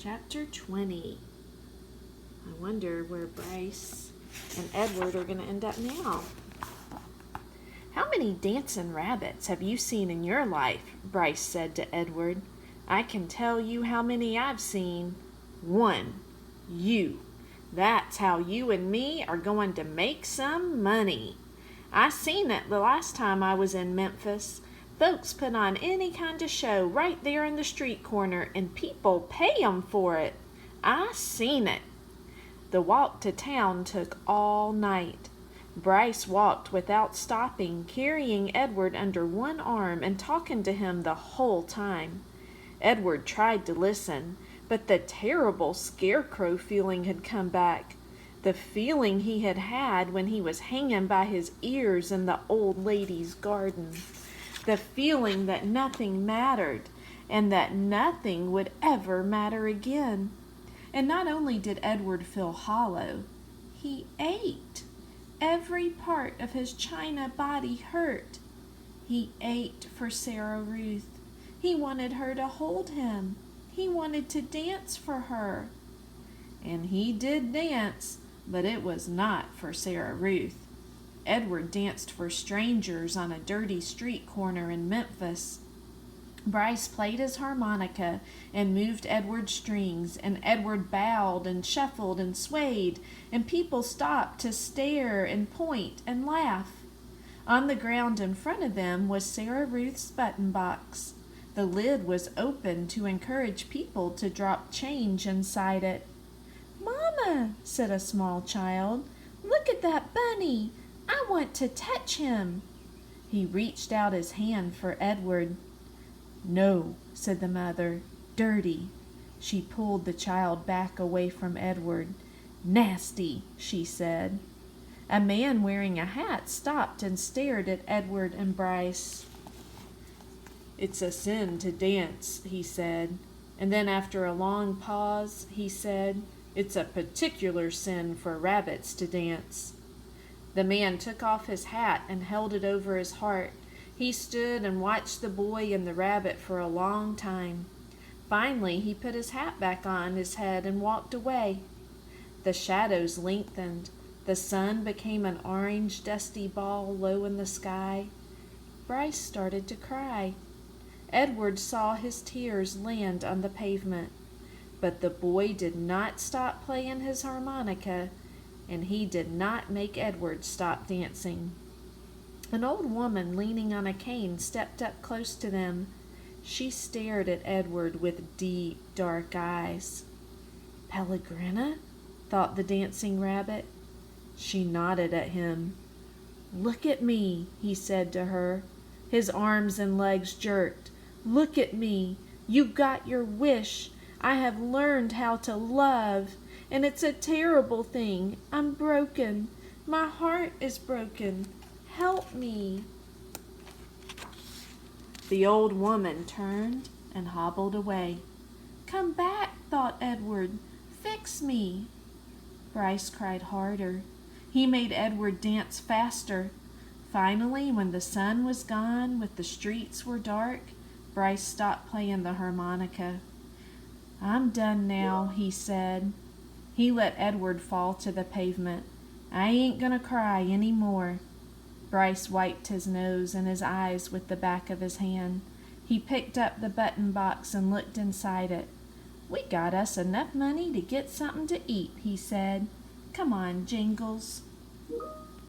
Chapter 20. I wonder where Bryce and Edward are going to end up now. "How many dancing rabbits have you seen in your life?" Bryce said to Edward. "I can tell you how many I've seen. 1. You. That's how you and me are going to make some money. I seen it the last time I was in Memphis. Folks put on any kind of show right there in the street corner, and people pay 'em for it. I seen it." The walk to town took all night. Bryce walked without stopping, carrying Edward under one arm and talking to him the whole time. Edward tried to listen, but the terrible scarecrow feeling had come back. The feeling he had had when he was hanging by his ears in the old lady's garden. The feeling that nothing mattered, and that nothing would ever matter again. And not only did Edward feel hollow, he ached. Every part of his china body hurt. He ached for Sarah Ruth. He wanted her to hold him. He wanted to dance for her. And he did dance, but it was not for Sarah Ruth. Edward danced for strangers on a dirty street corner in Memphis. Bryce played his harmonica and moved Edward's strings, and Edward bowed and shuffled and swayed, and people stopped to stare and point and laugh. On the ground in front of them was Sarah Ruth's button box. The lid was open to encourage people to drop change inside it. "Mama," said a small child, "look at that bunny. I want to touch him." He reached out his hand for Edward. "No," said the mother. "Dirty." She pulled the child back away from Edward. "Nasty," she said. A man wearing a hat stopped and stared at Edward and Bryce. "It's a sin to dance," he said. And then after a long pause, he said, "It's a particular sin for rabbits to dance." The man took off his hat and held it over his heart. He stood and watched the boy and the rabbit for a long time. Finally, he put his hat back on his head and walked away. The shadows lengthened. The sun became an orange, dusty ball low in the sky. Bryce started to cry. Edward saw his tears land on the pavement. But the boy did not stop playing his harmonica, and he did not make Edward stop dancing. An old woman leaning on a cane stepped up close to them. She stared at Edward with deep, dark eyes. "Pellegrina?" thought the dancing rabbit. She nodded at him. "Look at me," he said to her. His arms and legs jerked. "Look at me. You got your wish. I have learned how to love. And it's a terrible thing. I'm broken. My heart is broken. Help me." The old woman turned and hobbled away. "Come back," thought Edward. "Fix me." Bryce cried harder. He made Edward dance faster. Finally, when the sun was gone, when the streets were dark, Bryce stopped playing the harmonica. "I'm done now," he said. He let Edward fall to the pavement. "I ain't gonna cry any more." Bryce wiped his nose and his eyes with the back of his hand. He picked up the button box and looked inside it. "We got us enough money to get something to eat," he said. "Come on, Jingles."